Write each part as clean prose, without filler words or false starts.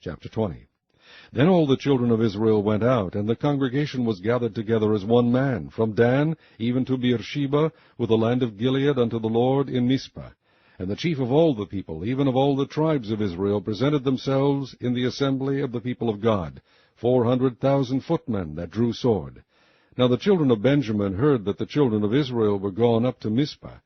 Chapter 20. Then all the children of Israel went out, and the congregation was gathered together as one man, from Dan even to Beersheba, with the land of Gilead, unto the Lord in Mizpah. And the chief of all the people, even of all the tribes of Israel, presented themselves in the assembly of the people of God, 400,000 footmen that drew sword. Now the children of Benjamin heard that the children of Israel were gone up to Mizpah.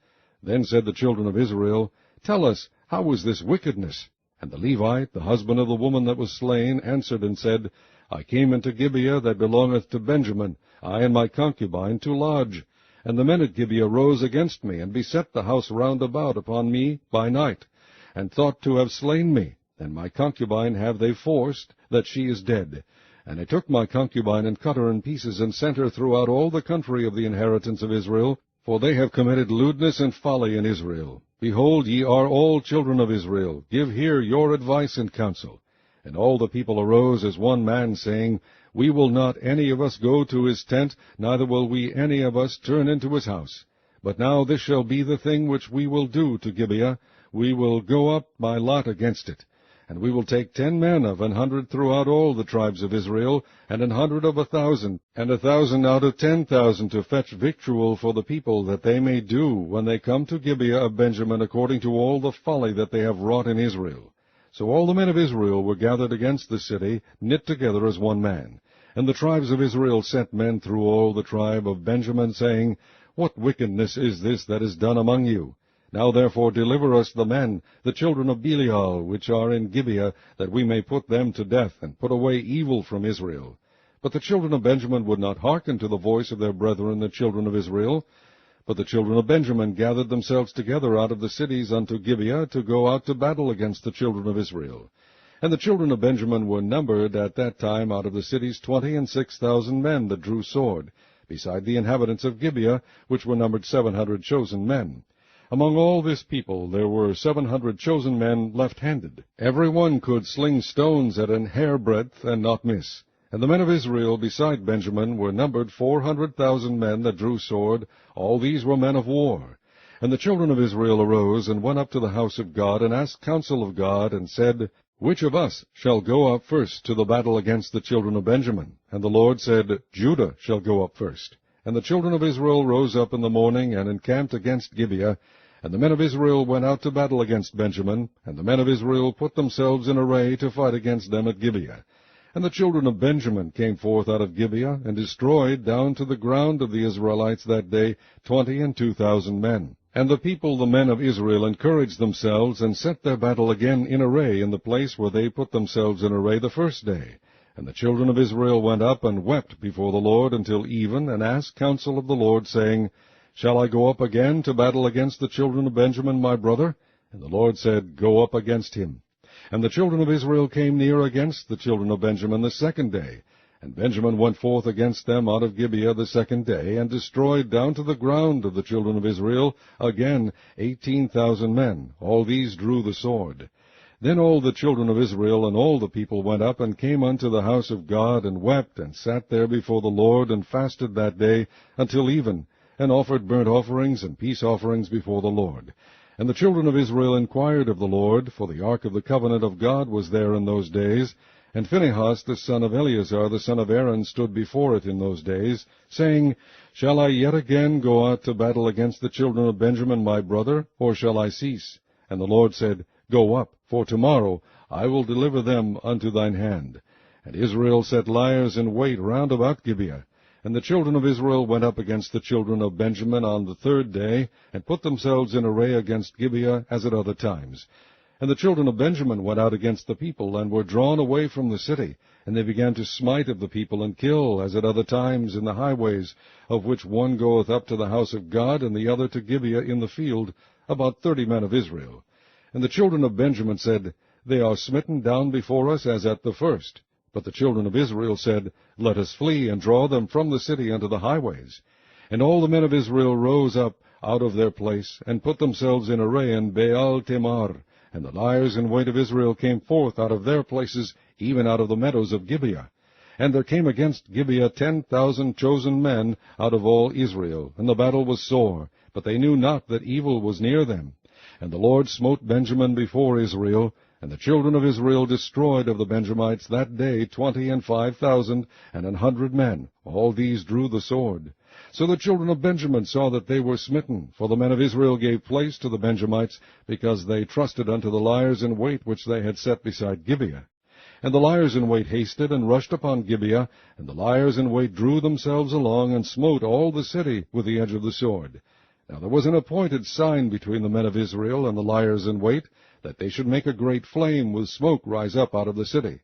Then said the children of Israel, Tell us, how was this wickedness? And the Levite, the husband of the woman that was slain, answered and said, I came into Gibeah that belongeth to Benjamin, I and my concubine, to lodge. And the men at Gibeah rose against me, and beset the house round about upon me by night, and thought to have slain me. And my concubine have they forced, that she is dead. And they took my concubine, and cut her in pieces, and sent her throughout all the country of the inheritance of Israel, for they have committed lewdness and folly in Israel. Behold, ye are all children of Israel, give here your advice and counsel. And all the people arose as one man, saying, We will not any of us go to his tent, neither will we any of us turn into his house. But now this shall be the thing which we will do to Gibeah, we will go up by lot against it. And we will take 10 men of 100 throughout all the tribes of Israel, and 100 of 1,000, and 1,000 out of 10,000, to fetch victual for the people, that they may do, when they come to Gibeah of Benjamin, according to all the folly that they have wrought in Israel. So all the men of Israel were gathered against the city, knit together as one man. And the tribes of Israel sent men through all the tribe of Benjamin, saying, What wickedness is this that is done among you? Now therefore deliver us the men, the children of Belial, which are in Gibeah, that we may put them to death, and put away evil from Israel. But the children of Benjamin would not hearken to the voice of their brethren, the children of Israel. But the children of Benjamin gathered themselves together out of the cities unto Gibeah, to go out to battle against the children of Israel. And the children of Benjamin were numbered at that time out of the cities 26,000 men that drew sword, beside the inhabitants of Gibeah, which were numbered 700 chosen men. Among all this people there were 700 chosen men left-handed. Every one could sling stones at an hairbreadth, and not miss. And the men of Israel beside Benjamin were numbered 400,000 men that drew sword. All these were men of war. And the children of Israel arose, and went up to the house of God, and asked counsel of God, and said, Which of us shall go up first to the battle against the children of Benjamin? And the Lord said, Judah shall go up first. And the children of Israel rose up in the morning, and encamped against Gibeah. And the men of Israel went out to battle against Benjamin, and the men of Israel put themselves in array to fight against them at Gibeah. And the children of Benjamin came forth out of Gibeah, and destroyed down to the ground of the Israelites that day 22,000 men. And the people, the men of Israel, encouraged themselves, and set their battle again in array in the place where they put themselves in array the first day. And the children of Israel went up and wept before the Lord until even, and asked counsel of the Lord, saying, Shall I go up again to battle against the children of Benjamin my brother? And the Lord said, Go up against him. And the children of Israel came near against the children of Benjamin the second day. And Benjamin went forth against them out of Gibeah the second day, and destroyed down to the ground of the children of Israel again 18,000 men. All these drew the sword. Then all the children of Israel and all the people went up, and came unto the house of God, and wept, and sat there before the Lord, and fasted that day until even, and offered burnt offerings and peace offerings before the Lord. And the children of Israel inquired of the Lord, for the ark of the covenant of God was there in those days. And Phinehas the son of Eleazar the son of Aaron stood before it in those days, saying, Shall I yet again go out to battle against the children of Benjamin my brother, or shall I cease? And the Lord said, Go up, for tomorrow I will deliver them unto thine hand. And Israel set liers in wait round about Gibeah. And the children of Israel went up against the children of Benjamin on the third day, and put themselves in array against Gibeah as at other times. And the children of Benjamin went out against the people, and were drawn away from the city. And they began to smite of the people, and kill, as at other times, in the highways, of which one goeth up to the house of God, and the other to Gibeah in the field, about 30 men of Israel. And the children of Benjamin said, They are smitten down before us as at the first. But the children of Israel said, Let us flee, and draw them from the city unto the highways. And all the men of Israel rose up out of their place, and put themselves in array in Baal Tamar. And the liers in wait of Israel came forth out of their places, even out of the meadows of Gibeah. And there came against Gibeah 10,000 chosen men out of all Israel. And the battle was sore, but they knew not that evil was near them. And the Lord smote Benjamin before Israel, And the children of Israel destroyed of the Benjamites that day 25,000 and 100 men. All these drew the sword. So the children of Benjamin saw that they were smitten, for the men of Israel gave place to the Benjamites, because they trusted unto the liers in wait which they had set beside Gibeah. And the liers in wait hasted and rushed upon Gibeah, and the liers in wait drew themselves along, and smote all the city with the edge of the sword. Now there was an appointed sign between the men of Israel and the liers in wait, that they should make a great flame with smoke rise up out of the city.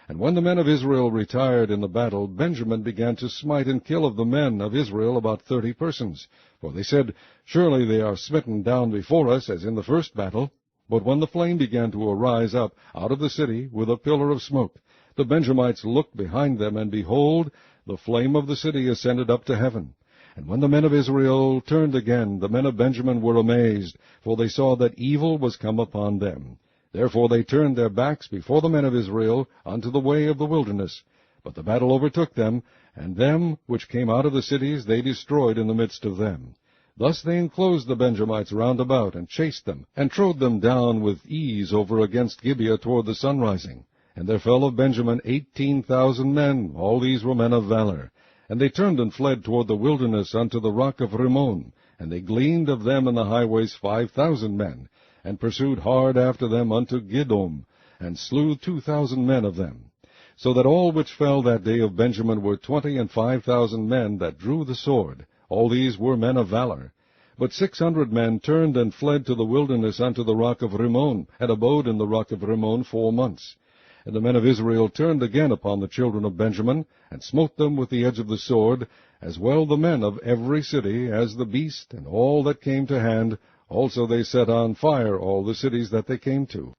And when the men of Israel retired in the battle, Benjamin began to smite and kill of the men of Israel about 30 persons. For they said, Surely they are smitten down before us, as in the first battle. But when the flame began to arise up out of the city with a pillar of smoke, the Benjamites looked behind them, and behold, the flame of the city ascended up to heaven. And when the men of Israel turned again, the men of Benjamin were amazed, for they saw that evil was come upon them. Therefore they turned their backs before the men of Israel unto the way of the wilderness. But the battle overtook them, and them which came out of the cities they destroyed in the midst of them. Thus they enclosed the Benjamites round about, and chased them, and trode them down with ease over against Gibeah toward the sunrising. And there fell of Benjamin 18,000 men, all these were men of valor. And they turned and fled toward the wilderness unto the rock of Rimmon, and they gleaned of them in the highways 5,000 men, and pursued hard after them unto Gidom, and slew 2,000 men of them. So that all which fell that day of Benjamin were 25,000 men that drew the sword. All these were men of valor. But 600 men turned and fled to the wilderness unto the rock of Rimmon, and abode in the rock of Rimmon 4 months. And the men of Israel turned again upon the children of Benjamin, and smote them with the edge of the sword, as well the men of every city as the beast, and all that came to hand. Also they set on fire all the cities that they came to.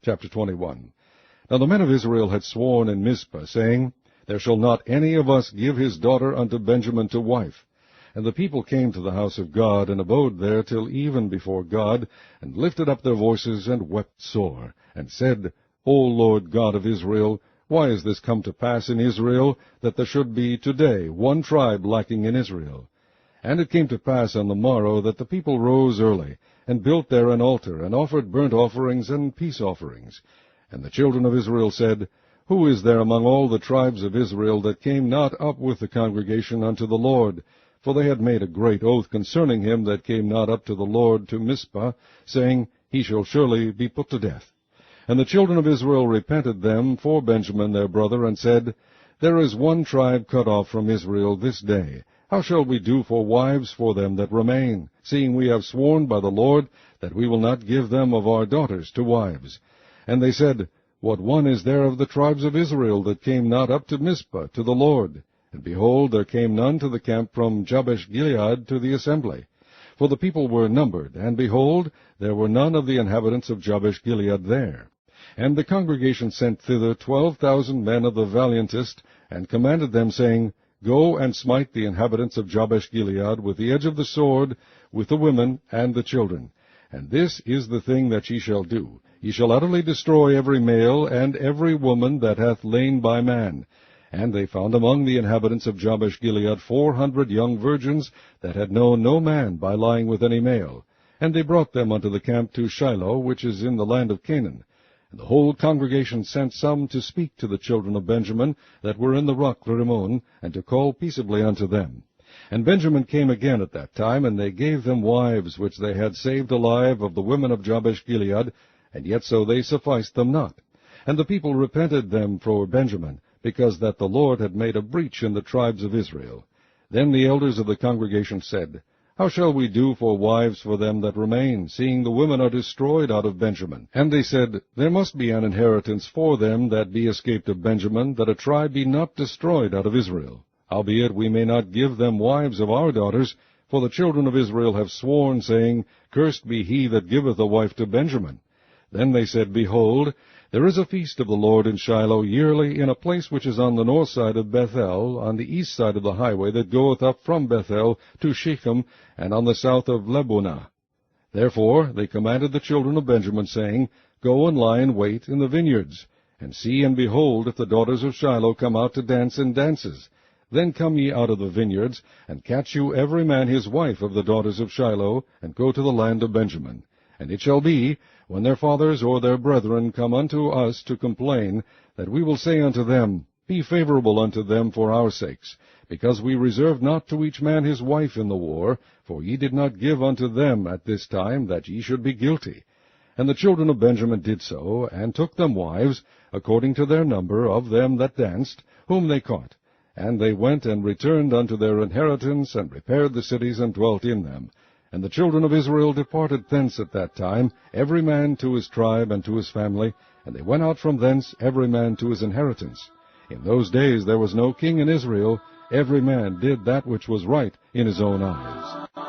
Chapter 21. Now the men of Israel had sworn in Mizpah, saying, There shall not any of us give his daughter unto Benjamin to wife. And the people came to the house of God, and abode there till even before God, and lifted up their voices, and wept sore, and said, O Lord God of Israel, why is this come to pass in Israel, that there should be today one tribe lacking in Israel? And it came to pass on the morrow that the people rose early, and built there an altar, and offered burnt offerings and peace offerings. And the children of Israel said, Who is there among all the tribes of Israel that came not up with the congregation unto the Lord? For they had made a great oath concerning him that came not up to the Lord to Mizpah, saying, He shall surely be put to death. And the children of Israel repented them for Benjamin their brother, and said, There is one tribe cut off from Israel this day. How shall we do for wives for them that remain, seeing we have sworn by the Lord that we will not give them of our daughters to wives? And they said, What one is there of the tribes of Israel that came not up to Mizpah to the Lord? And behold, there came none to the camp from Jabesh-Gilead to the assembly. For the people were numbered, and behold, there were none of the inhabitants of Jabesh-Gilead there. And the congregation sent thither 12,000 men of the valiantest, and commanded them, saying, Go and smite the inhabitants of Jabesh-Gilead with the edge of the sword, with the women and the children. And this is the thing that ye shall do. Ye shall utterly destroy every male and every woman that hath lain by man. And they found among the inhabitants of Jabesh-Gilead 400 young virgins that had known no man by lying with any male. And they brought them unto the camp to Shiloh, which is in the land of Canaan. And the whole congregation sent some to speak to the children of Benjamin that were in the rock Rimmon, and to call peaceably unto them. And Benjamin came again at that time, and they gave them wives which they had saved alive of the women of Jabesh-Gilead, and yet so they sufficed them not. And the people repented them for Benjamin, because that the Lord had made a breach in the tribes of Israel. Then the elders of the congregation said, How shall we do for wives for them that remain, seeing the women are destroyed out of Benjamin? And they said, There must be an inheritance for them that be escaped of Benjamin, that a tribe be not destroyed out of Israel. Howbeit we may not give them wives of our daughters, for the children of Israel have sworn, saying, Cursed be he that giveth a wife to Benjamin. Then they said, Behold, there is a feast of the Lord in Shiloh yearly in a place which is on the north side of Bethel, on the east side of the highway that goeth up from Bethel to Shechem, and on the south of Lebonah. Therefore they commanded the children of Benjamin, saying, Go and lie in wait in the vineyards, and see and behold if the daughters of Shiloh come out to dance in dances. Then come ye out of the vineyards, and catch you every man his wife of the daughters of Shiloh, and go to the land of Benjamin. And it shall be, when their fathers or their brethren come unto us to complain, that we will say unto them, Be favorable unto them for our sakes, because we reserved not to each man his wife in the war, for ye did not give unto them at this time, that ye should be guilty. And the children of Benjamin did so, and took them wives, according to their number of them that danced, whom they caught. And they went and returned unto their inheritance, and repaired the cities, and dwelt in them. And the children of Israel departed thence at that time, every man to his tribe and to his family, and they went out from thence, every man to his inheritance. In those days there was no king in Israel, every man did that which was right in his own eyes.